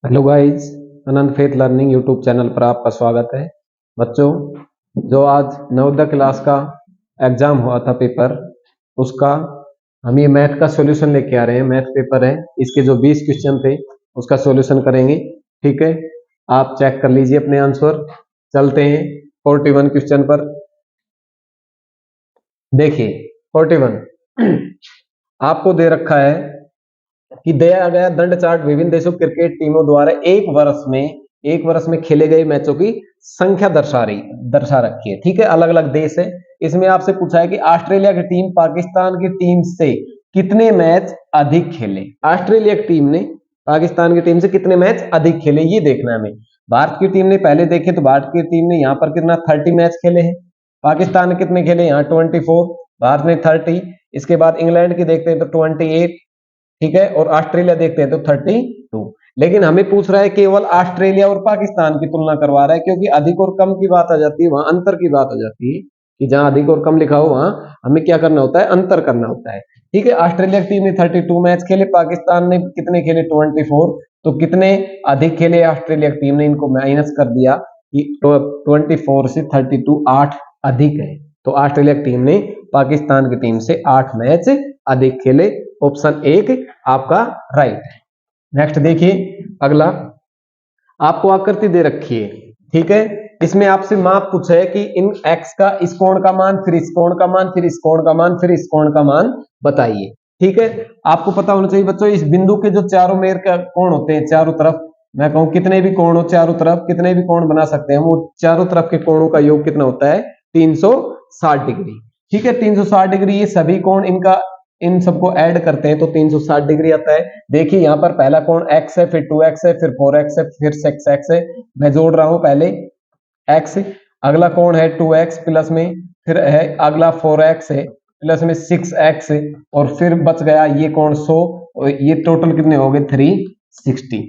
Hello guys, अनंत faith learning YouTube channel पर आपका स्वागत है। बच्चों, जो आज नवोदय क्लास का एग्जाम हुआ था पेपर, उसका हम ये मैथ का सॉल्यूशन लेके आ रहे हैं। मैथ पेपर है, इसके जो 20 क्वेश्चन थे उसका सॉल्यूशन करेंगे। ठीक है, आप चेक कर लीजिए अपने आंसर। चलते हैं 41 क्वेश्चन पर। देखिए 41 आपको दे रखा है कि दिया गया दंड चार्ट विभिन्न देशों की क्रिकेट टीमों द्वारा एक वर्ष में खेले गए मैचों की संख्या दर्शा रखी है। ठीक है, अलग अलग देश है। इसमें आपसे पूछा है कि ऑस्ट्रेलिया की टीम पाकिस्तान की टीम से कितने मैच अधिक खेले। ऑस्ट्रेलिया की टीम ने पाकिस्तान की टीम से कितने मैच अधिक खेले, ये देखना है हमें। भारत की टीम ने पहले देखे तो भारत की टीम ने यहाँ पर कितना 30 मैच खेले हैं। पाकिस्तान ने कितने खेले, यहाँ 24, भारत ने 30। इसके बाद इंग्लैंड की देखते हैं तो 28। ठीक है, और ऑस्ट्रेलिया देखते हैं तो 32। लेकिन हमें पूछ रहा है केवल ऑस्ट्रेलिया और पाकिस्तान की तुलना करवा रहा है, क्योंकि अधिक और कम की बात आ जाती है, वहां अंतर की बात आ जाती है कि जहां अधिक और कम लिखा हो वहां हमें क्या करना होता है, अंतर करना होता है। ठीक है, ऑस्ट्रेलिया की टीम ने 32 मैच खेले, पाकिस्तान ने कितने खेले 24। तो कितने अधिक खेले ऑस्ट्रेलिया की टीम ने, इनको माइनस कर दिया कि 24 से 32 8 अधिक है। तो ऑस्ट्रेलिया की टीम ने पाकिस्तान की टीम से 8 मैच अधिक खेले। ऑप्शन 1 आपका राइट है। नेक्स्ट देखिए, अगला आपको आकृति दे रखी है। ठीक है, इसमें आपसे माप पूछा है कि इन x का इस कोण का मान, फिर इस कोण का मान, फिर इस कोण का मान, फिर इस कोण का मान बताइए। ठीक है, आपको पता होना चाहिए बच्चों, इस बिंदु के जो चारों मेर का कोण होते हैं, चारों तरफ मैं कहूं कितने भी कोण हो, चारों तरफ कितने भी कोण बना सकते हैं, वो चारों तरफ के कोणों का योग कितना होता है, 360 डिग्री। ठीक है, 360 डिग्री, ये सभी कोण इनका इन सबको ऐड करते हैं तो 360 डिग्री आता है। देखिए यहाँ पर पहला कोण x है, फिर 2x है, फिर 4x है, फिर 6x है। मैं जोड़ रहा हूं, पहले x, अगला कोण है 2x प्लस में, फिर है अगला 4x है प्लस में 6x, और फिर बच गया ये कोण 100, और ये टोटल कितने हो गए 360।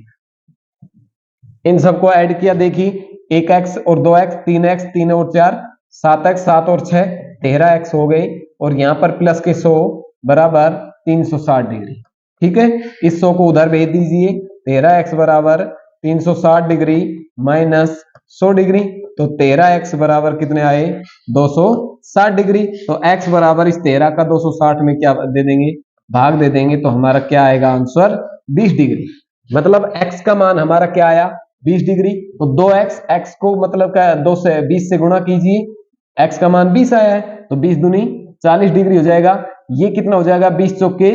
इन सबको ऐड किया, देखिए 1x और 2x, 3x, 3 और 4 7x, 7 और 6 13x हो गए, और यहाँ पर प्लस के 100 बराबर 360 डिग्री। ठीक है, इस 100 को उधर भेज दीजिए, 13x बराबर 360 डिग्री माइनस 100 डिग्री, तो 13x बराबर कितने आए 260 डिग्री। तो x बराबर इस 13 का 260 में क्या दे देंगे, भाग दे देंगे, तो हमारा क्या आएगा आंसर 20 डिग्री। मतलब x का मान हमारा क्या आया 20 डिग्री। तो 2x, x को मतलब क्या 2 से 20 से गुणा कीजिए, x का मान 20 आया है, तो 20 दूनी 40 डिग्री हो जाएगा। ये कितना हो जाएगा 20 चौके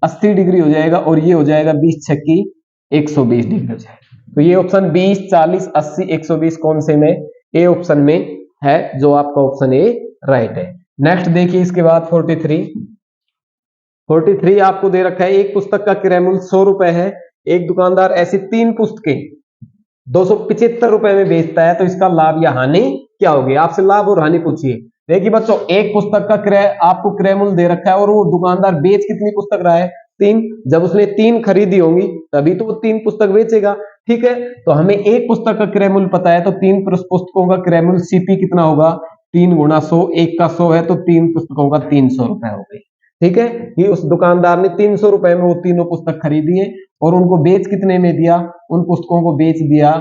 80 डिग्री हो जाएगा, और ये हो जाएगा 20 छक्की 120 डिग्री हो जाएगा। तो ये ऑप्शन 20 40 80 120 कौन से में, ए ऑप्शन में है, जो आपका ऑप्शन ए राइट है। नेक्स्ट देखिए, इसके बाद 43 आपको दे रखा है, एक पुस्तक का क्रय मूल्य 100 रुपए है, एक दुकानदार ऐसी 3 पुस्तकें 275 रुपए में बेचता है, तो इसका लाभ या हानि क्या होगी। आपसे लाभ और हानि पूछिए। देखिए बच्चों, एक पुस्तक का क्रय आपको क्रय मूल्य दे रखा है, और वो दुकानदार बेच कितनी पुस्तक रहा है 3। जब उसने 3 खरीदी होंगी तभी तो वो 3 पुस्तक बेचेगा। ठीक है, तो हमें एक पुस्तक का क्रय मूल्य पता है, तो 3 पुस्तकों का क्रय मूल्य सीपी कितना होगा 3 गुणा 100, एक का 100 है तो 3 पुस्तकों का 300 रुपए हो गई। ठीक है, ये उस दुकानदार ने 300 रुपए में वो तीनों पुस्तक खरीदी है, और उनको बेच कितने में दिया, उन पुस्तकों को बेच दिया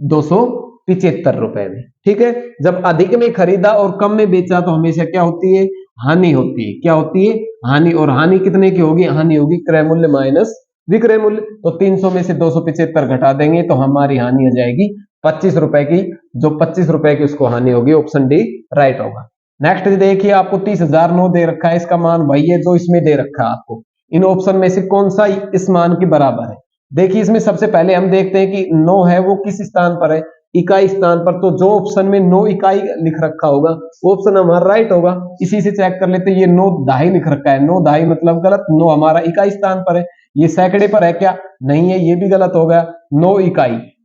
275 रुपए में। ठीक है, जब अधिक में खरीदा और कम में बेचा तो हमेशा क्या होती है, हानि होती है। क्या होती है, हानि। और हानि कितने की होगी, हानि होगी क्रय मूल्य माइनस विक्रय मूल्य। तो 300 में से 275 घटा देंगे तो हमारी हानि हो जाएगी 25 रुपए की, जो 25 रुपए की उसको हानि होगी। ऑप्शन डी राइट होगा। नेक्स्ट देखिए, आपको 30,009 दे रखा है, इसका मान वही है जो इसमें दे रखा है आपको। इन ऑप्शन में से कौन सा इस मान के बराबर है। देखिए, इसमें सबसे पहले हम देखते हैं कि 9 है वो किस स्थान पर है, इकाई स्थान पर। तो जो ऑप्शन में 9 इकाई लिख रखा होगा वो ऑप्शन हमारा राइट होगा। इसी से चेक कर लेते हैं, ये 9 दहाई लिख रखा है, 9 दहाई मतलब गलत, 9 हमारा इकाई स्थान पर है। ये सैकड़े पर है क्या, नहीं है, ये भी गलत हो गया। 9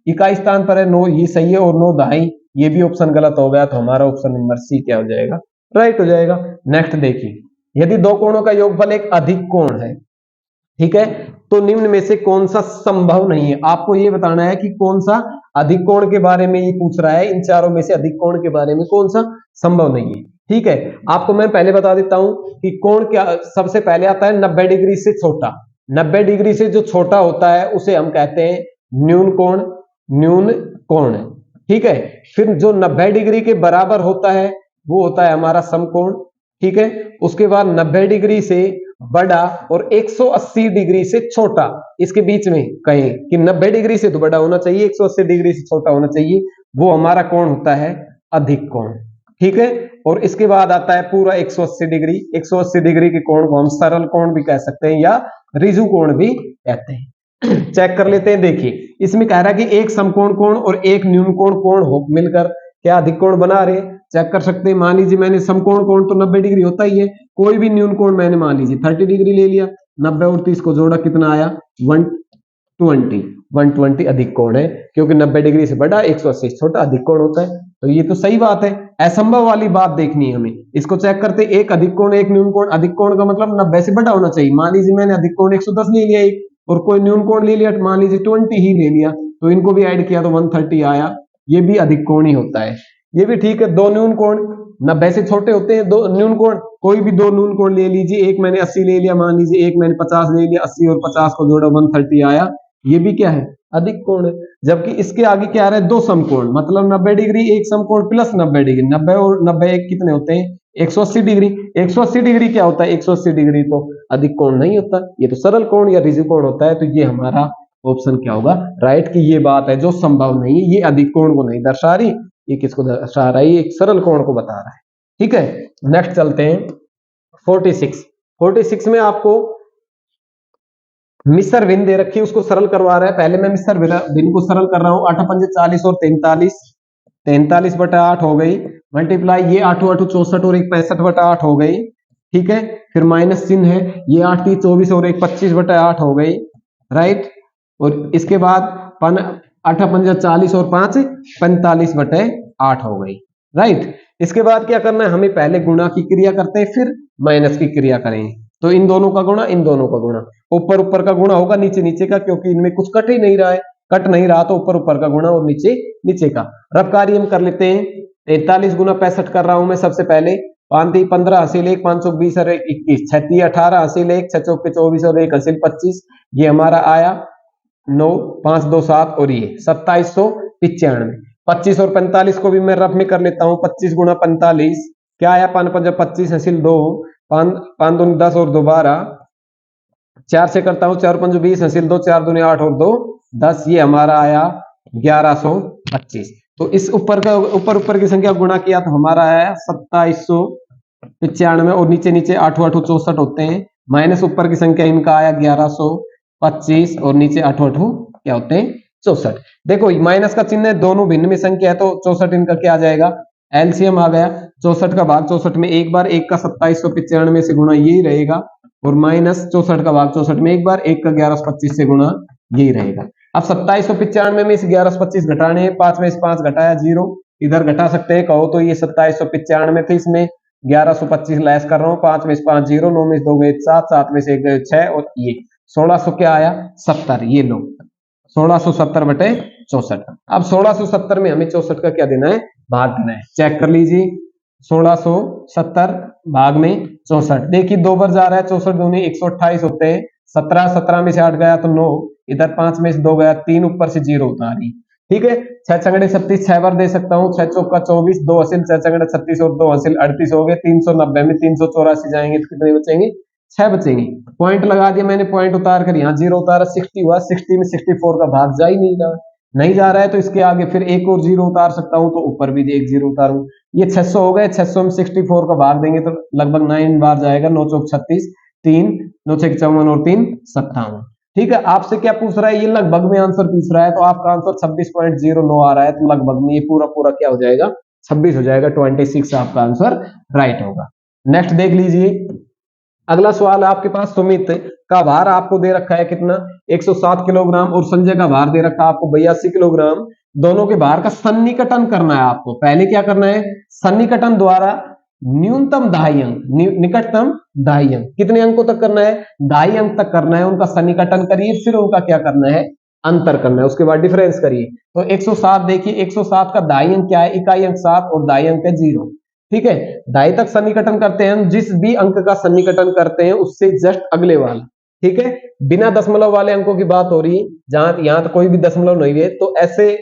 इकाई स्थान पर है, 9 ये सही है, और 9 दहाई ये भी ऑप्शन गलत हो गया। तो हमारा ऑप्शन नंबर सी क्या हो जाएगा, राइट हो जाएगा। नेक्स्ट देखिए, यदि दो कोणों का योगफल एक अधिक कोण है, ठीक है, तो निम्न में से कौन सा संभव नहीं है। आपको ये बताना है कि कौन सा अधिक कोण के बारे में ये पूछ रहा है, इन चारों में से अधिक कोण के बारे में कौन सा संभव नहीं है। ठीक है, आपको मैं पहले बता देता हूं कि कोण क्या सबसे पहले आता है 90 डिग्री से छोटा। 90 डिग्री से जो छोटा होता है उसे हम कहते हैं न्यून कोण, ठीक है। फिर जो 90 डिग्री के बराबर होता है वो होता है हमारा समकोण, ठीक है। उसके बाद 90 डिग्री से बड़ा और 180 डिग्री से छोटा, इसके बीच में कहें कि 90 डिग्री से तो बड़ा होना चाहिए, 180 डिग्री से छोटा होना चाहिए, वो हमारा कोण होता है अधिक कोण, ठीक है। और इसके बाद आता है पूरा 180 डिग्री। 180 डिग्री के कोण को हम सरल कोण भी कह सकते हैं या ऋजु कोण भी कहते हैं। चेक कर लेते हैं, देखिए इसमें कह रहा है कि एक समकोण कोण और एक न्यून कोण कोण हो मिलकर क्या अधिक कोण बना रहे। चेक कर सकते हैं, मान लीजिए मैंने समकोण कोण तो 90 डिग्री होता ही है, कोई भी न्यून कोण मैंने मान लीजिए 30 डिग्री ले लिया, 90 और 30 को जोड़ा कितना आया 120 अधिक कोण है, क्योंकि 90 डिग्री से बड़ा 180 से छोटा अधिक कोण होता है। तो ये तो सही बात है, असंभव वाली बात देखनी है हमें। इसको चेक करते, एक अधिक कोण एक न्यून कोण, अधिक कोण का मतलब 90 से बड़ा होना चाहिए। मान लीजिए मैंने अधिक कोण 110 ले लिया एक, और कोई न्यून कोण ले लिया मान लीजिए 20 ही ले लिया, तो इनको भी ऐड किया तो 130 आया, ये भी अधिक कोण ही होता है। ये भी ठीक है, दो न्यून कोण 90 से छोटे होते हैं, दो न्यून कोण, कोई भी दो न्यून कोण ले लीजिए, एक मैंने 80 ले लिया मान लीजिए, एक मैंने 50 ले लिया, 80 और 50 को जोड़ा 130 आया, ये भी क्या है अधिक कोण है। जबकि इसके आगे क्या आ रहा है, दो समकोण, मतलब 90 डिग्री एक समकोण प्लस 90 डिग्री, 90 और 90 एक कितने होते हैं 180 डिग्री। 180 डिग्री क्या होता है, 180 डिग्री तो अधिक कोण नहीं होता, ये तो सरल कोण या ऋजु कोण होता है। तो ये हमारा ऑप्शन क्या होगा राइट, की ये बात है जो संभव नहीं है, ये अधिक कोण को नहीं दर्शा रही, ये किसको दर्शा रहा है, ये एक सरल कोण को बता रहा है, ठीक है। नेक्स्ट चलते हैं 46 में आपको मिश्र भिन्न दे रखी है, उसको सरल करवा रहा है। पहले मैं मिश्र भिन्न को सरल कर रहा हूं, 8 पंजे 40 और 43 बटा 8 हो गई, मल्टीप्लाई ये 8 8 64 और एक 65 बटा 8 हो गई, ठीक है। फिर माइनस चिन्ह है, ये 8 3 24 और एक 25 बटा 8 हो गई, राइट। और इसके बाद 8 पंजा 40 और 5 45 बटे 8 हो गई, राइट। इसके बाद क्या करना है, हमें पहले गुणा की क्रिया करते हैं फिर माइनस की क्रिया करेंगे। तो इन दोनों का गुणा, इन दोनों का गुणा, ऊपर ऊपर का गुणा होगा नीचे नीचे का, क्योंकि इनमें कुछ कट ही नहीं रहा है, कट नहीं रहा तो ऊपर ऊपर का गुणा और नीचे नीचे का। रफ कार्य हम कर लेते हैं, 43 गुना 65 कर रहा हूं मैं सबसे पहले, 5 15 हासिल 1 5 20 और 21, 36 18 हासिल 1 6 चौके 24 और 1 हासिल 25, ये हमारा आया 9 5 2 7 और ये 2795। 25 और 45 को भी मैं रफ में कर लेता हूं, 25 गुना 45 क्या आया 5 5 25 हासिल 2, 5 2 10 और 2 12, 4 से करता हूं 4 5 20 हासिल 2, 4 2 8 और 2 10, ये हमारा आया 1125। तो इस ऊपर की संख्या गुणा किया तो हमारा आया 2795, और नीचे नीचे 8 8 64 होते हैं, माइनस ऊपर की संख्या इनका आया 1125 और नीचे 8 8 क्या होते हैं 64। देखो माइनस का चिन्ह है, दोनों भिन्न में संख्या है तो 64 इनका क्या आ जाएगा एलसीएम आ गया, 64 का भाग 64 में एक बार, एक का 2795 से गुणा यही रहेगा, और माइनस 64 का भाग 64 में एक बार, एक का 1125 से गुणा यही रहेगा। अब 2795 में से 1125 घटाने हैं, 5 में से 5 घटाया 0, इधर घटा सकते हैं कहो तो ये 2795 थे, इसमें 1125 लेस कर रहा हूँ, 5 में से 5 0, 9 में से 2 गए 7, 7 में से 1 गए 6 और ये 1600 क्या आया 70, ये लो 1670 बटे 64। अब 1670 में हमें 64 का क्या देना है भाग देना है, चेक कर लीजिए 1670 भाग में 64, देखिए 2 बार जा रहा है, 64 दूनी 128 होते हैं, 17 17 में से 8 गया तो 9, इधर 5 में से 2 गया 3, ऊपर से 0 उतारी, ठीक है। 6 छंगड़े 36 6 बार दे सकता हूँ, 6 चौका 24, 2 हासिल 6 छंगड़े 36 और 2 हासिल 38 हो गए, 390 में 384 जाएंगे तो कितने बचेंगे 6 बचेंगे। पॉइंट लगा दिया मैंने, पॉइंट उतार कर यहाँ 0 उतारा, 60 हुआ, 60 में 64 का भाग जा ही नहीं जा रहा है, तो इसके आगे फिर एक और 0 उतार सकता हूँ, तो ऊपर भी एक 0 उतारूं, ये 600 हो गए, 600 में 64 का भाग देंगे तो लगभग 9 बार जाएगा, 9 चौक 36, 3 9 6 54 और 3 57, ठीक है। आपसे क्या पूछ रहा है, ये लगभग में आंसर पूछ रहा है, तो आपका आंसर 26.09 आ रहा है, तो लगभग में ये पूरा क्या हो जाएगा 26 हो जाएगा, 26 आपका आंसर राइट होगा। नेक्स्ट देख लीजिए, अगला सवाल है आपके पास, सुमित का भार आपको दे रखा है कितना 107 किलोग्राम, और संजय का भार दे रखा है आपको 82 किलोग्राम, दोनों के भार का सन्निकटन करना है आपको। पहले क्या करना है, सन्निकटन द्वारा न्यूनतम ढाई अंक, निकटतम ढाई अंक, कितने अंकों तक करना है 2.5 अंक तक करना है, उनका सन्निकटन करिए, फिर उनका क्या करना है अंतर करना है, उसके बाद डिफरेंस करिए। तो 107 देखिए, 107 का 2.5 अंक क्या है, इकाई अंक 7 और 2.5 अंक है 0, ठीक है। 2.5 तक सन्निकटन करते हैं, जिस भी अंक का सन्निकटन करते हैं उससे जस्ट अगले वाला, ठीक है, बिना दशमलव वाले अंकों की बात हो रही है, जहां यहां तो कोई भी दशमलव नहीं है, तो ऐसे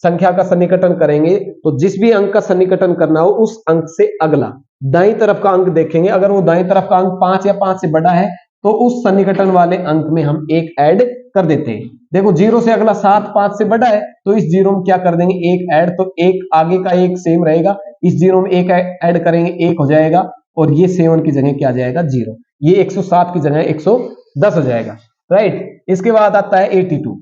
संख्या का सन्निकटन करेंगे तो जिस भी अंक का सन्निकटन करना हो उस अंक से अगला दाईं तरफ का अंक देखेंगे, अगर वो दाईं तरफ का अंक 5 या 5 से बड़ा है तो उस सन्निकटन वाले अंक में हम एक ऐड कर देते हैं। देखो 0 से अगला 7 5 से बड़ा है तो इस 0 में क्या कर देंगे, एक ऐड, तो एक आगे का एक सेम रहेगा, इस 0 में एक ऐड करेंगे, एक हो जाएगा, और ये 7 की जगह क्या आ जाएगा, 0, ये 107 की जगह 110 हो जाएगा, राइट। इसके बाद आता है 82,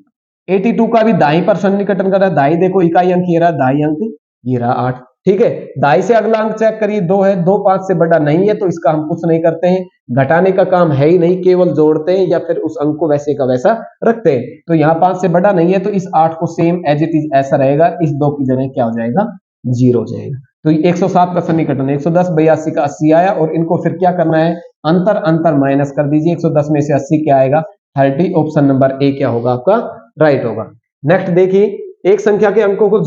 82 का भी दाई पर सन्निकटन कर रहा है, दाई देखो इकाई अंक ये रहा, दाई अंक ये रहा 8, ठीक है। दाई से अगला अंक चेक करिए, 2 है, 2 5 से बड़ा नहीं है तो इसका हम कुछ नहीं करते हैं, घटाने का काम है ही नहीं, केवल जोड़ते हैं या फिर उस अंक को वैसे का वैसा रखते हैं। तो यहाँ 5 से बड़ा नहीं है तो इस 8 को सेम एज इट इज ऐसा रहेगा, इस 2 की जगह क्या हो जाएगा, 0 हो जाएगा। तो 107 का सन्निकटन 110, 82 का 80 आया, और इनको फिर क्या करना है, अंतर अंतर माइनस कर दीजिए, 110 में से 80 क्या आएगा, 30, ऑप्शन नंबर ए क्या होगा आपका, राइट होगा। नेक्स्ट देखिए, एक संख्या के अंकों को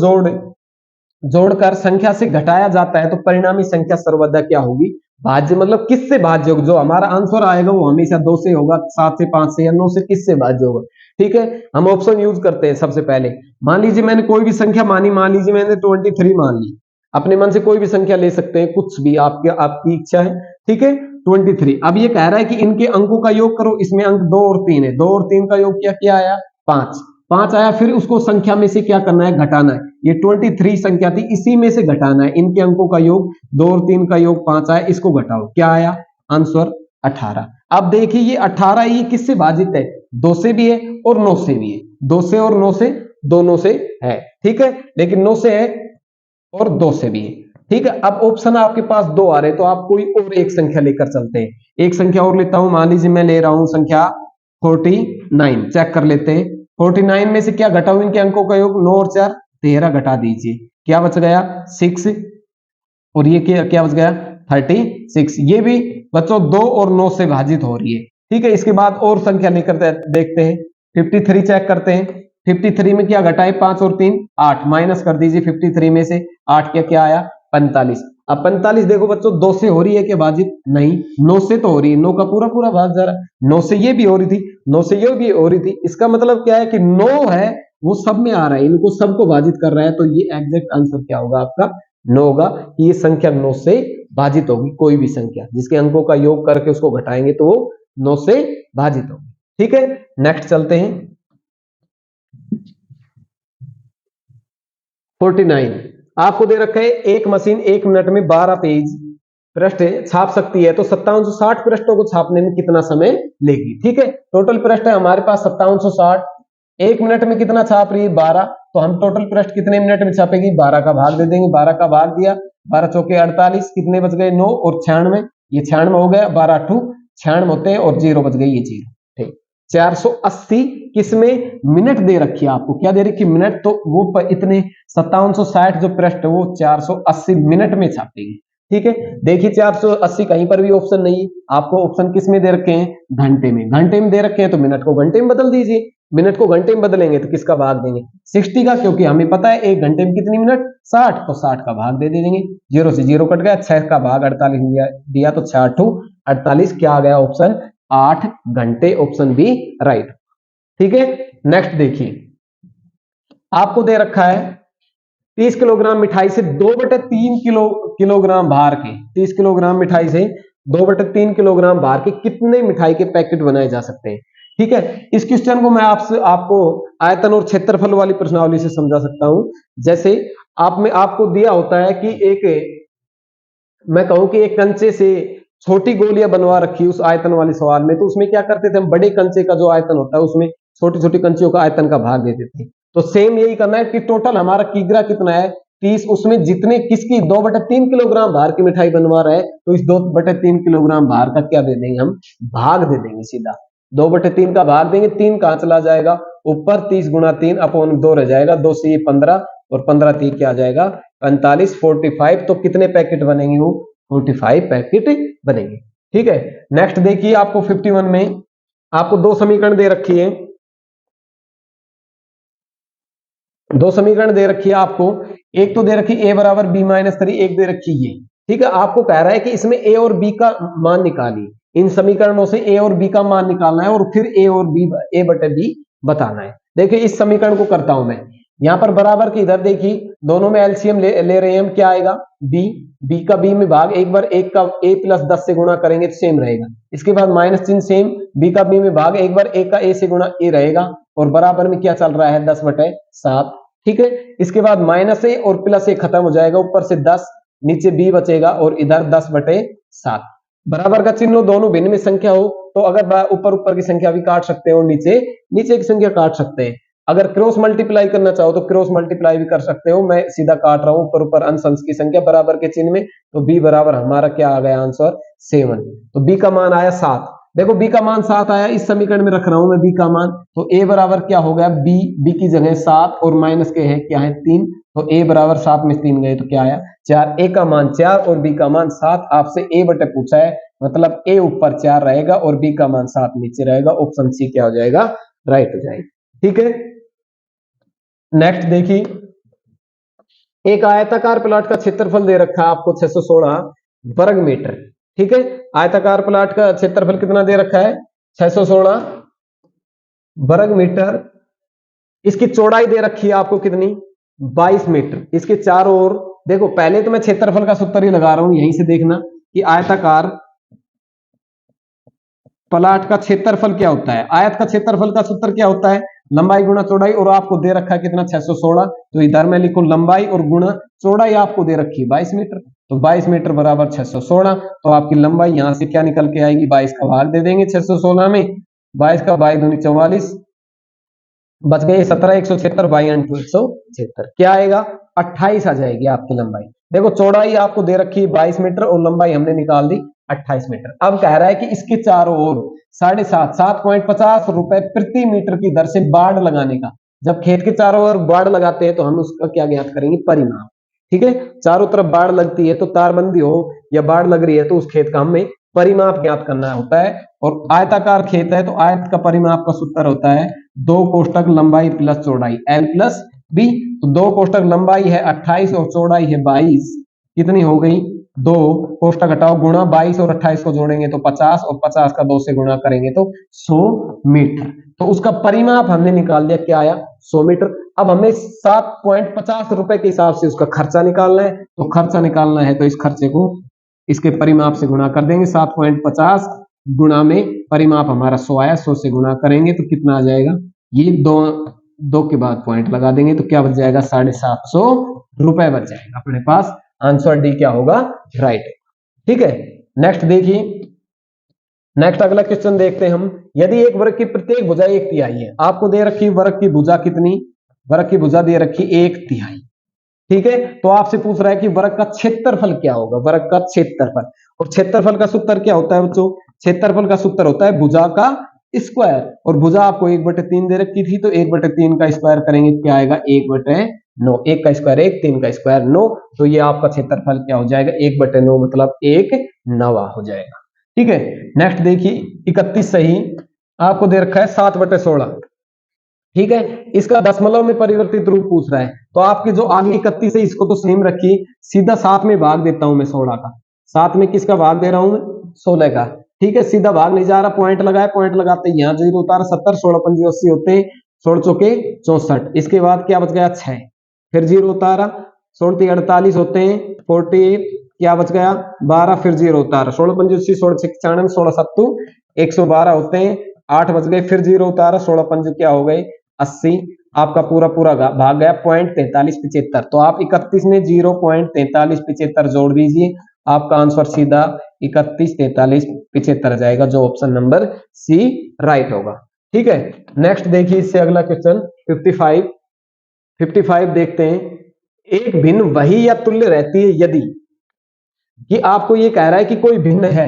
जोड़कर संख्या से घटाया जाता है तो परिणामी संख्या सर्वदा क्या होगी, भाज्य, मतलब किससे भाज्य होगा, जो हमारा आंसर आएगा वो हमेशा 2 से होगा, 7 से, 5 से या 9 से, किससे भाज्य होगा, ठीक है। हम ऑप्शन यूज करते हैं सबसे पहले, मान लीजिए मैंने कोई भी संख्या मानी, मान लीजिए मैंने 23 मान ली, अपने मन से कोई भी संख्या ले सकते हैं, कुछ भी आपकी इच्छा है, ठीक है। 23, अब ये कह रहा है कि इनके अंकों का योग करो, इसमें अंक 2 और 3 है, 2 और 3 का योग क्या आया, 5, 5 आया, फिर उसको संख्या में से क्या करना है, घटाना है, ये 23 संख्या थी, इसी में से घटाना है, इनके अंकों का योग 2 और 3 का योग 5 आया, इसको घटाओ, क्या आया आंसर 18। अब देखिए ये 18 ये किससे भाजित है, 2 से भी है और 9 से भी है, 2 से और 9 से, दोनों से है, ठीक है, लेकिन 9 से है और 2 से भी है, ठीक है। अब ऑप्शन आपके पास 2 आ रहे हैं तो आप कोई और एक संख्या लेकर चलते हैं, एक संख्या और लेता हूं, मान लीजिए मैं ले रहा हूं संख्या 49, चेक कर लेते हैं, 49 में से क्या घटाओ, इनके अंकों का योग, 9 और 4 13, घटा दीजिए, क्या बच गया 6, और ये क्या बच गया 36, ये भी बच्चों 2 और 9 से भाजित हो रही है, ठीक है। इसके बाद और संख्या लेकर देखते हैं, 53 चेक करते हैं, 53 में क्या घटाए, 5 और 3 8, माइनस कर दीजिए 53 में से 8, क्या आया 45। अब 45 देखो बच्चों 2 से हो रही है क्या भाजित, नहीं, 9 से तो हो रही है, 9 का पूरा पूरा भाग जा रहा है, 9 से ये भी हो रही थी, 9 से ये भी हो रही थी, इसका मतलब क्या है कि 9 है वो सब में आ रहा है, इनको सबको भाजित कर रहा है, तो ये एग्जैक्ट आंसर क्या होगा आपका, 9 होगा, कि ये संख्या 9 से भाजित होगी, कोई भी संख्या जिसके अंकों का योग करके उसको घटाएंगे तो वो 9 से भाजित होगी, ठीक है। नेक्स्ट चलते हैं, 49, आपको दे रखा है एक मशीन 1 मिनट में 12 पेज पृष्ठ छाप सकती है, तो 5760 पृष्ठों को छापने में कितना समय लेगी, ठीक है। टोटल पृष्ठ है हमारे पास 5760, 1 मिनट में कितना छाप रही है 12, तो हम टोटल पृष्ठ कितने मिनट में छापेगी, 12 का भाग दे देंगे, 12 का भाग दिया, 12 चौके 48, कितने बच गए 9 और 96, ये 96 हो गया, 12 8 96 होते हैं और 0 बच गई, ये 0, ठीक। 480 किसमें मिनट दे रखी है आपको, क्या दे रखी मिनट, तो वो इतने 5760 जो पृष्ठ वो 480 मिनट में छापेगी, ठीक है। देखिए 480 कहीं पर भी ऑप्शन नहीं है, आपको ऑप्शन किस में दे रखे हैं, घंटे में, घंटे में दे रखे हैं तो मिनट को घंटे में बदल दीजिए, मिनट को घंटे में बदलेंगे तो किसका भाग देंगे, 60 का, क्योंकि हमें पता है 1 घंटे में कितनी मिनट 60, तो 60 का भाग दे देंगे, 0 से 0 कट गया, 6 का भाग 48 दिया तो 6 48, क्या आ गया ऑप्शन 8 घंटे, ऑप्शन बी राइट, ठीक है। नेक्स्ट देखिए, आपको दे रखा है 30 किलोग्राम मिठाई से 2/3 किलोग्राम भार के, 30 किलोग्राम मिठाई से 2/3 किलोग्राम भार के कितने मिठाई के पैकेट बनाए जा सकते हैं, ठीक है। इस क्वेश्चन को मैं आपको आयतन और क्षेत्रफल वाली प्रश्नावली से समझा सकता हूं, जैसे आपको दिया होता है कि मैं कहूं कि एक कंचे से छोटी गोलियां बनवा रखी उस आयतन वाले सवाल में, तो उसमें क्या करते थे हम, बड़े कंचे का जो आयतन होता है उसमें छोटी छोटी कंचियों का आयतन का भाग देते थे, तो सेम यही करना है कि टोटल हमारा किग्रा कितना है 30, उसमें जितने किसकी 2/3 किलोग्राम भार की मिठाई बनवा रहा है, तो इस 2/3 किलोग्राम भार का क्या दे देंगे हम, भाग दे देंगे, सीधा 2/3 का भाग देंगे, 3 कहां चला जाएगा ऊपर, 30 गुणा 3 अपॉन 2 रह जाएगा, 2 से ये 15 और 15 3 क्या आ जाएगा 45, 45, तो कितने पैकेट बनेंगे वो 45 पैकेट बनेंगे, ठीक है। नेक्स्ट देखिए, आपको 51 में आपको 2 समीकरण दे रखी है, 2 समीकरण दे रखी है आपको, एक तो दे रखी a बराबर b-3, एक दे रखी ये, ठीक है। आपको कह रहा है कि इसमें a और b का मान निकालिए, इन समीकरणों से ए और बी का मान निकालना है और फिर ए और बी, ए बटे बी बताना है। देखिए इस समीकरण को करता हूं मैं, यहां पर बराबर की इधर देखिए दोनों में एलसीएम ले रहे हैं हम, क्या आएगा बी, बी का बी में भाग, एक बार एक का ए प्लस 10 से गुणा करेंगे तो सेम रहेगा, इसके बाद माइनस चिन्ह सेम, बी का बी में भाग, एक बार एक का ए से गुणा ए रहेगा और बराबर में क्या चल रहा है 10/7, ठीक है। इसके बाद माइनस ए और प्लस ए खत्म हो जाएगा, ऊपर से 10, नीचे बी बचेगा और इधर 10/7। बराबर का चिन्ह दोनों भिन्न में संख्या हो तो अगर ऊपर ऊपर की संख्या भी काट सकते हो, नीचे नीचे की संख्या काट सकते हैं। अगर क्रॉस मल्टीप्लाई करना चाहो तो क्रॉस मल्टीप्लाई भी कर सकते हो, मैं सीधा काट रहा हूं ऊपर ऊपर अंश अंश की संख्या बराबर के चिन्ह में, तो बी बराबर हमारा क्या आ गया आंसर 7। तो बी का मान आया 7। देखो बी का मान 7 आया, इस समीकरण में रख रहा हूं मैं बी का मान, तो ए बराबर क्या हो गया बी, बी की जगह 7 और माइनस के है क्या है 3, तो ए बराबर 7 में 3 गए तो क्या आया 4। ए का मान 4 और बी का मान 7। आपसे ए बटे पूछा है, मतलब ए ऊपर 4 रहेगा और बी का मान 7 नीचे रहेगा। ऑप्शन सी क्या हो जाएगा राइट हो जाएगा, ठीक है। नेक्स्ट देखिए, एक आयताकार प्लॉट का क्षेत्रफल दे रखा है आपको 616 वर्ग मीटर, ठीक है। आयताकार प्लॉट का क्षेत्रफल कितना दे रखा है 616 वर्ग मीटर। इसकी चौड़ाई दे रखी है आपको कितनी 22 मीटर। इसके चारों ओर देखो, पहले तो मैं क्षेत्रफल का सूत्र ही लगा रहा हूं, यहीं से देखना कि आयताकार प्लॉट का क्षेत्रफल क्या होता है। आयत का क्षेत्रफल का सूत्र क्या होता है लंबाई गुणा चौड़ाई, और आपको दे रखा है कितना 616, तो इधर मैं लिखूं लंबाई और गुणा चौड़ाई आपको दे रखी है 22 मीटर, तो 22 मीटर बराबर 616। तो आपकी लंबाई यहां से क्या निकल के आएगी 22 का भाग दे देंगे 616 में, 22 का 22 दूनी 44, बच गए 17, 176 बाई 176, क्या आएगा 28 आ जाएगी आपकी लंबाई। देखो चौड़ाई आपको दे रखी है 22 मीटर और लंबाई हमने निकाल दी 28 मीटर। अब कह रहा है कि इसके चारों ओर 7.50 रुपए प्रति मीटर की दर से बाड़ लगाने का। जब खेत के चारों ओर बाड़ लगाते हैं तो हम उसका क्या ज्ञात करेंगे परिमाप, ठीक है। चारों तरफ बाड़ लगती है तो तारबंदी हो या बाड़ लग रही है तो उस खेत का हमें परिमाप ज्ञात करना होता है। और आयताकार खेत है तो आयत का परिमाप का सूत्र होता है 2 कोष्टक लंबाई प्लस चौड़ाई L प्लस B। तो 2 कोष्टक लंबाई है 28 और चौड़ाई है 22, कितनी हो गई 2 कोष्टक हटाओ गुणा 22 और 28 को जोड़ेंगे तो 50 और 50 का 2 से गुणा करेंगे तो 100 मीटर। तो उसका परिमाप हमने निकाल दिया, क्या आया 100 मीटर। अब हमें 7.50 रुपए के हिसाब से उसका खर्चा निकालना है, तो खर्चा निकालना है तो इस खर्चे को इसके परिमाप से गुणा कर देंगे। 7.50 गुणा में परिमाप हमारा 100 आया, 100 से गुणा करेंगे तो कितना आ जाएगा, ये दो के बाद पॉइंट लगा देंगे तो क्या बच जाएगा 750 रुपए बच जाएगा अपने पास। आंसर डी क्या होगा राइट, ठीक है। नेक्स्ट देखिए, नेक्स्ट अगला क्वेश्चन देखते हैं हम। यदि एक वर्ग की प्रत्येक भुजा 1/3 है, आपको दे रखी वर्ग की भुजा कितनी, वर्ग की भुजा दे रखी 1/3, ठीक है। तो आपसे पूछ रहा है कि वर्ग का क्षेत्रफल क्या होगा, वर्ग का क्षेत्रफल। और क्षेत्रफल का सूत्र क्या होता है बच्चों, क्षेत्रफल का सूत्र होता है भुजा का स्क्वायर, और भुजा आपको 1/3 दे रखी थी तो 1/3 का स्क्वायर करेंगे क्या आएगा 1/9, 1 का स्क्वायर 1, 3 का स्क्वायर 9, तो ये आपका क्षेत्रफल क्या हो जाएगा 1/9 मतलब 1/9 हो जाएगा, ठीक है। नेक्स्ट देखिए 31 सही, आपको दे रखा है 7/16, ठीक है। इसका दशमलव में परिवर्तित रूप पूछ रहा है, तो आपके जो आगे 31 है इसको तो सेम रखिए, सीधा 7 में भाग देता हूं मैं 16 का, 7 में किसका भाग दे रहा हूं मैं 16 का, ठीक है। सीधा भाग नहीं जा रहा, पॉइंट लगाए, पॉइंट लगाते यहाँ 0 उतारा 70, 16 पंजे 80 होते हैं, 16 चौके 64, इसके बाद क्या बच गया 6, फिर 0 उतारा 16 48 होते हैं 48, क्या बच गया 12, फिर 0 उतारा 16 पंजे 80, 16 96, 16 सत्तू 112 होते हैं, 8 बच गए, फिर 0 उतारा 16 पंजे क्या हो गए 80, आपका पूरा पूरा भाग गया 0.4375। तो आप 31 में 0.4375 जोड़ दीजिए, आपका आंसर सीधा 31 43 75 जाएगा, जो ऑप्शन नंबर सी राइट होगा, ठीक है। नेक्स्ट देखिए इससे अगला क्वेश्चन 55 देखते हैं। एक भिन्न वही या तुल्य रहती है यदि, कि आपको ये कह रहा है कि कोई भिन्न है,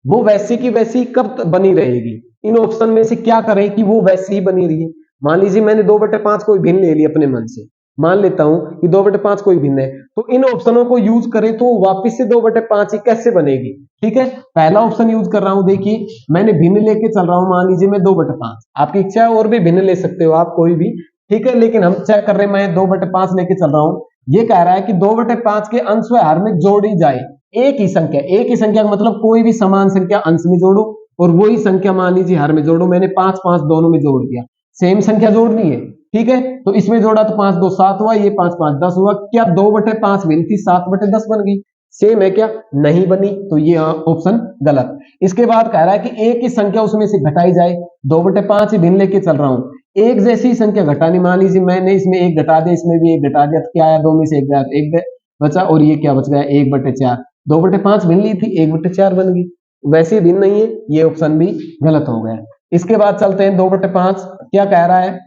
वो वैसी की वैसी कब बनी रहेगी। इन ऑप्शन में से क्या करें कि वो वैसी ही बनी रही। मान लीजिए मैंने 2/5 कोई भिन्न ले लिया अपने मन से, मान लेता हूं कि 2/5 कोई भिन्न है, तो इन ऑप्शनों को यूज करें तो वापस से 2/5 ही कैसे बनेगी, ठीक है। पहला ऑप्शन यूज कर रहा हूं, देखिए मैंने भिन्न लेके चल रहा हूं, मान लीजिए मैं 2/5, आपकी इच्छा है और भी भिन्न ले सकते हो आप कोई भी, ठीक है, लेकिन हम चेक कर रहे हैं मैं 2/5 लेके चल रहा हूं। ये कह रहा है कि 2/5 के अंश व हर में जोड़ी जाए, एक ही संख्या का मतलब कोई भी समान संख्या अंश में जोड़ो और वही संख्या मान लीजिए हर में जोड़ो। मैंने 5 5 दोनों में जोड़ दिया, सेम संख्या जोड़नी है, ठीक है। तो इसमें जोड़ा तो 5 2 7 हुआ, ये 5 5 10 हुआ। क्या 2/5 गिनती 7/10 बन गई? सेम है क्या? नहीं बनी, तो ये ऑप्शन गलत। इसके बाद कह रहा है कि एक ही संख्या उसमें से घटाई जाए, 2/5 ही भिन्न लेके चल रहा हूं, एक जैसी संख्या घटानी। मान लीजिए मैंने इसमें एक घटा दिया, इसमें भी एक घटा दिया, तो क्या आया? दो में से एक गया, एक बचा, और ये क्या बच गया? 1/4। 2/5 भिन्न ली थी, 1/4 बन गई। वैसे भिन्न नहीं है, ये ऑप्शन भी गलत हो गया। इसके बाद चलते हैं 2/5। क्या कह रहा है?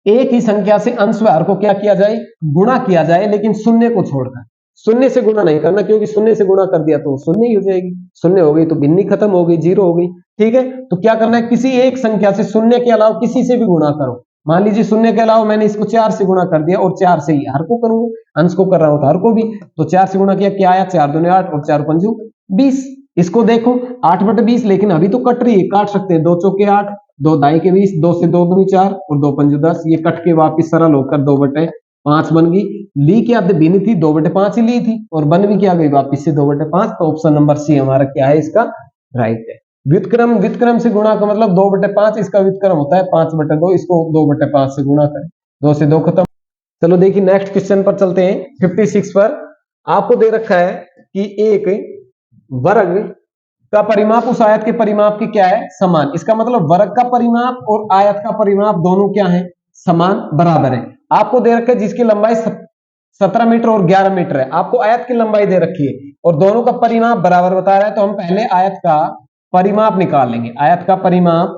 एक ही संख्या से अंश व हर को क्या किया जाए? गुणा किया जाए, लेकिन शून्य को छोड़कर। शून्य से गुणा नहीं करना, क्योंकि शून्य से गुणा कर दिया तो शून्य ही हो जाएगी, शून्य हो गई तो भिन्नी खत्म हो गई, 0 हो गई, ठीक है। तो क्या करना है? किसी एक संख्या से शून्य के अलावा किसी से भी गुणा करो। मान लीजिए शून्य के अलावा मैंने इसको 4 से गुणा कर दिया, और 4 से ही हर को करूंगा, अंश को कर रहा हूं तो हर को भी। तो 4 से गुणा किया, क्या आया? 4 दूनी 8 और 4 पंजू 20। इसको देखो 8/20, लेकिन अभी तो कट रही है, काट सकते हैं। 2 चौके 8, 2 दाई के 20, 2 से 2 दूनी 4 और 2 पंजू 10। ये कट के वापिस सरल होकर 2/5 बन गई। ली क्या भिन्न थी? 2/5 ही ली थी, और बन भी क्या गई वापिस से 2/5। तो ऑप्शन नंबर सी हमारा क्या है? इसका राइट है। व्युत्क्रम से गुणा का मतलब 2/5, इसका व्युत्क्रम होता है 5/2। इसको 2/5 से गुणा करें, 2 से 2 खत्म। चलो देखिए नेक्स्ट क्वेश्चन पर चलते हैं। 56 पर आपको दे रखा है कि एक वर्ग का परिमाप उस आयत के परिमाप की क्या है? समान। इसका मतलब वर्ग का परिमाप और आयत का परिमाप दोनों क्या है? समान, बराबर है। आपको दे रखा है जिसकी लंबाई 17 मीटर और 11 मीटर है। आपको आयत की लंबाई दे रखी है और दोनों का परिमाप बराबर बता रहा है, तो हम पहले आयत का परिमाप निकाल लेंगे। आयत का परिमाप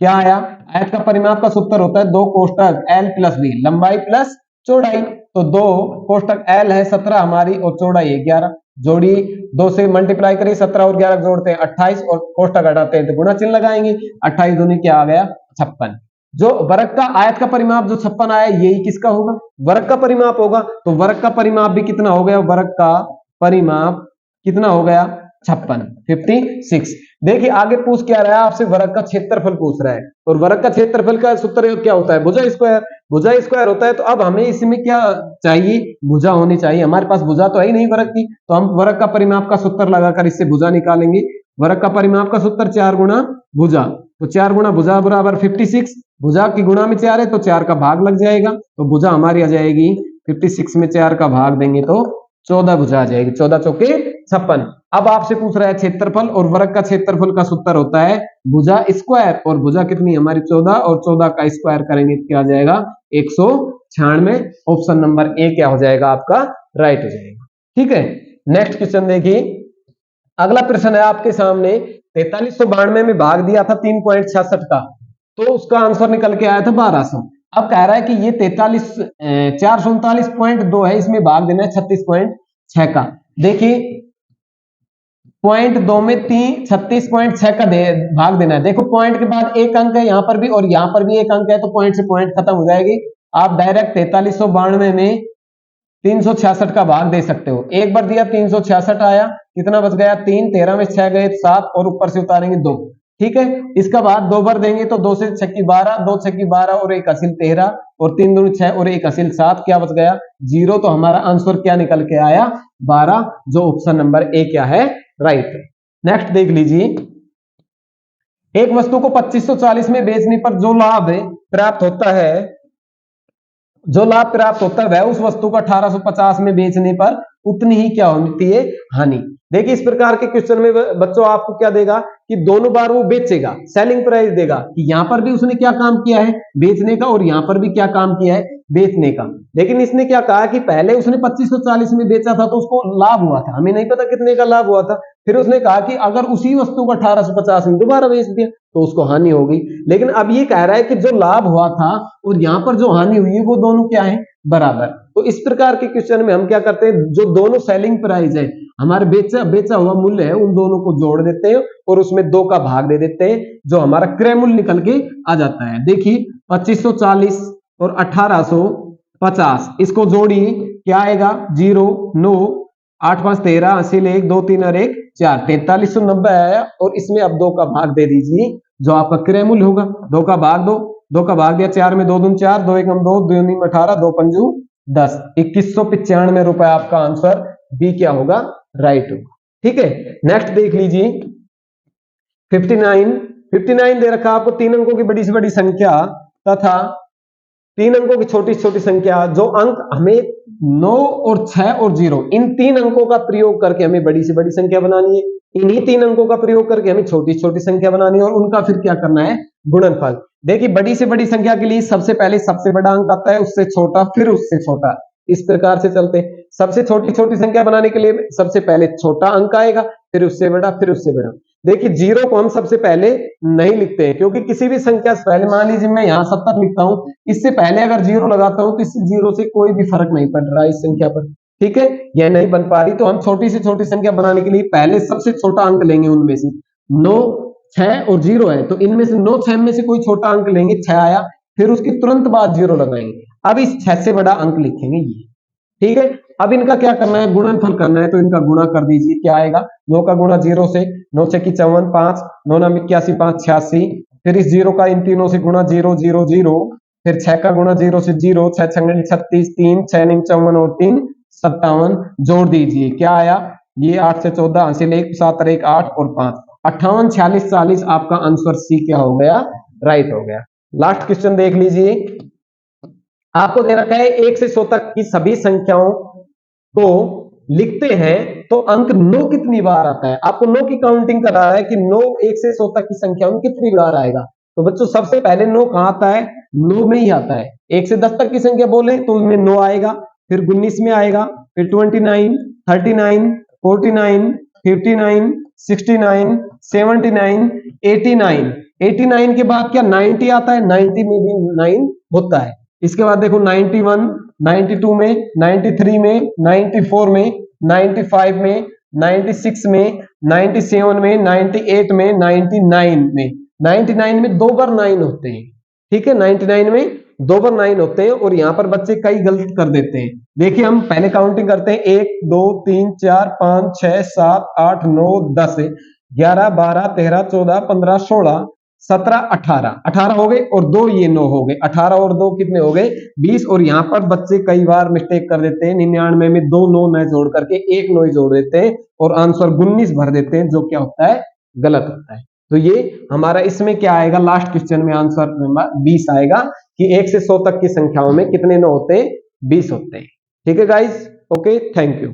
क्या आया? आयत का परिमाप का सूत्र होता है 2 कोष्टक L प्लस B, लंबाई प्लस चौड़ाई। तो 2 कोष्टक L है 17 हमारी, और चौड़ाई है 11। जोड़ी 2 से मल्टीप्लाई करिए, 17 और 11 जोड़ते हैं 28, और कोष्टक हटाते हैं तो गुणा चिन्ह लगाएंगे। 28 दूनी क्या आ गया? 56। जो वर्ग का आयत का परिमाप जो 56 आया, यही किसका होगा? वर्ग का परिमाप होगा। तो वर्ग का परिमाप भी कितना हो गया? वर्ग का परिमाप कितना हो गया? 56, 56। देखिए आगे पूछ क्या रहा है आपसे? वर्ग का क्षेत्रफल पूछ रहा है, और वर्ग का क्षेत्रफल का सूत्र क्या होता है? भुजा स्क्वायर। भुजा स्क्वायर होता है। तो अब हमें इसमें क्या चाहिए? भुजा होनी चाहिए। हमारे पास भुजा तो है ही नहीं वर्ग की, तो हम वर्ग का परिमाप का सूत्र लगाकर इससे भुजा निकालेंगे। वर्ग का परिमाप का सूत्र 4 गुणा भुजा, तो 4 गुणा भुजा बराबर 56। भुजा की गुणा में 4 है तो 4 का भाग लग जाएगा, तो भुजा हमारी आ जाएगी 56 में 4 का भाग देंगे तो 14 भुजा आ जाएगी। 14 चौके 56। अब आपसे पूछ रहा है क्षेत्रफल, और वर्ग का क्षेत्रफल का सूत्र होता है भुजा स्क्वायर, और भुजा कितनी हमारी? 14, और 14 का स्क्वायर करेंगे तो क्या आ जाएगा? 196। ऑप्शन नंबर ए क्या हो जाएगा आपका? राइट हो जाएगा, ठीक है। नेक्स्ट क्वेश्चन देखिए। अगला प्रश्न है आपके सामने। 4392 में भाग दिया था 3.66 का, तो उसका आंसर निकल के आया था 1200। अब कह रहा है कि ये 439.2 है, इसमें भाग देना है 36.6 का। देखिए 0.2 में 36.6 का भाग देना है। देखो पॉइंट के बाद एक अंक है यहाँ पर भी, और यहाँ पर भी एक अंक है, तो पॉइंट से पॉइंट खत्म हो जाएगी। आप डायरेक्ट 4392 में 366 का भाग दे सकते हो। एक बार दिया 366 आया, कितना बच गया? 3, 13 में 6 गए 7, और ऊपर से उतारेंगे 2, ठीक है। इसका बाद 2 बार देंगे तो 2 से 6 की 12, 2 6 की 12 और 1 हासिल 13, और 3 दूनी 6 और 1 हासिल 7, क्या बच गया? 0। तो हमारा आंसर क्या निकल के आया? 12, जो ऑप्शन नंबर ए क्या है? राइट। नेक्स्ट देख लीजिए। एक वस्तु को 2540 में बेचने पर जो लाभ प्राप्त होता है, वह उस वस्तु को 1850 में बेचने पर उतनी ही क्या होती है? हानि। देखिए इस प्रकार के क्वेश्चन में बच्चों आपको क्या देगा कि दोनों बार वो बेचेगा, सेलिंग प्राइस देगा, कि यहां पर भी उसने क्या काम किया है? बेचने का, और यहां पर भी क्या काम किया है? बेचने का। लेकिन इसने क्या कहा कि पहले उसने 2540 में बेचा था तो उसको लाभ हुआ था, हमें नहीं पता कितने का लाभ हुआ था। फिर उसने कहा कि अगर उसी वस्तु को 1850 में दोबारा बेच दिया तो उसको हानि होगी। लेकिन अब ये कह रहा है कि जो लाभ हुआ था और यहाँ पर जो हानि हुई है वो दोनों क्या है? बराबर। तो इस प्रकार के क्वेश्चन में हम क्या करते हैं? जो दोनों सेलिंग प्राइस है, हमारे बेचा हुआ मूल्य है, उन दोनों को जोड़ देते हैं और उसमें 2 का भाग दे देते हैं, जो हमारा क्रय मूल्य निकल के आ जाता है। देखिए 2540 और 1850, इसको जोड़ी क्या आएगा? 0, 9, 8 5 13, हासिल 1, 2 3 और 1 4, 4390 आया। और इसमें अब 2 का भाग दे दीजिए, जो आपका क्रय मूल्य होगा। 2 का भाग दो, 2 का भाग दिया 4 में 2 दूनी 4, 2 1 2, 2 9 18, 2 पंजू 10, 2195 रुपए आपका आंसर बी क्या होगा? राइट होगा। ठीक है, नेक्स्ट देख लीजिए 59। 59 दे रखा आपको 3 अंकों की बड़ी से बड़ी संख्या तथा 3 अंकों की छोटी से छोटी संख्या, जो अंक हमें 9 और 6 और 0 इन 3 अंकों का प्रयोग करके हमें बड़ी से बड़ी संख्या बनानी है, इन्हीं 3 अंकों का प्रयोग करके हमें छोटी से छोटी संख्या बनानी है और उनका फिर क्या करना है, गुणनफल। देखिए बड़ी से बड़ी संख्या के लिए सबसे पहले सबसे बड़ा अंक आता है, उससे छोटा, फिर उससे छोटा, इस प्रकार से चलते हैं। सबसे छोटी छोटी संख्या बनाने के लिए सबसे पहले छोटा अंक आएगा, फिर उससे बड़ा, फिर उससे बड़ा। देखिए 0 को हम सबसे पहले नहीं लिखते हैं, क्योंकि किसी भी संख्या से पहले, मान लीजिए मैं यहां 70 लिखता हूं, इससे पहले अगर 0 लगाता हूं तो इस 0 से कोई भी फर्क नहीं पड़ रहा है इस संख्या पर। ठीक है, यह नहीं बन पा रही, तो हम छोटी से छोटी संख्या बनाने के लिए पहले सबसे छोटा अंक लेंगे, उनमें से 9, 6 और 0 है, तो इनमें से 9, 6 में से कोई छोटा अंक लेंगे, 6 आया, फिर उसके तुरंत बाद 0 लगाएंगे, अब इस 6 से बड़ा अंक लिखेंगे ये। ठीक है, अब इनका क्या करना है, गुणनफल करना है, तो इनका गुणा कर दीजिए। क्या आएगा, 9 का गुणा 0 से, 9 6 की 54, 5 9 9 81, 5 86, फिर इस 0 का इन तीनों से गुणा, 0 0 0, फिर 6 का गुणा 0 से 0, 6 6 36, 3 6 9 54 और 3 57, जोड़ दीजिए। क्या आया, ये 8 से 14 हासिल, 1 7 1 8 और 5 58 46 40, आपका आंसर सी क्या हो गया, राइट हो गया। लास्ट क्वेश्चन देख लीजिए, आपको दे रखा है 1 से 100 तक की सभी संख्याओं को लिखते हैं तो अंक 9 कितनी बार आता है। आपको 9 की काउंटिंग करा रहा है कि 9 1 से 100 तक की संख्याओं में कितनी बार आएगा। तो बच्चों सबसे पहले 9 कहां आता है, 9 में ही आता है। 1 से 10 तक की संख्या बोले तो उसमें 9 आएगा, फिर 19 में आएगा, फिर 29 39 49 59 69 79 89 89 के बाद क्या 90 आता है, 90 में भी 9 होता है। इसके बाद देखो 91 92 में, 93 में, 94 में, 95 में, 96 में, 97 में, 98 में, 99 में। 99 में 2 बार 9 होते हैं। ठीक है, 99 में 2 बार 9 होते हैं और यहां पर बच्चे कई गलत कर देते हैं। देखिए हम पहले काउंटिंग करते हैं, 1 2 3 4 5 6 7 8 9 10 11 12 13 14 15 16 17 18 18 हो गए और 2 ये 9 हो गए। 18 और 2 कितने हो गए, 20। और यहाँ पर बच्चे कई बार मिस्टेक कर देते हैं, 99 में 2 9 न जोड़ करके 1 9 ही जोड़ देते हैं और आंसर 19 भर देते हैं, जो क्या होता है, गलत होता है। तो ये हमारा इसमें क्या आएगा, लास्ट क्वेश्चन में आंसर नंबर 20 आएगा कि 1 से 100 तक की संख्याओं में कितने 9 होते हैं, 20 होते हैं। ठीक है गाइज, ओके, थैंक यू।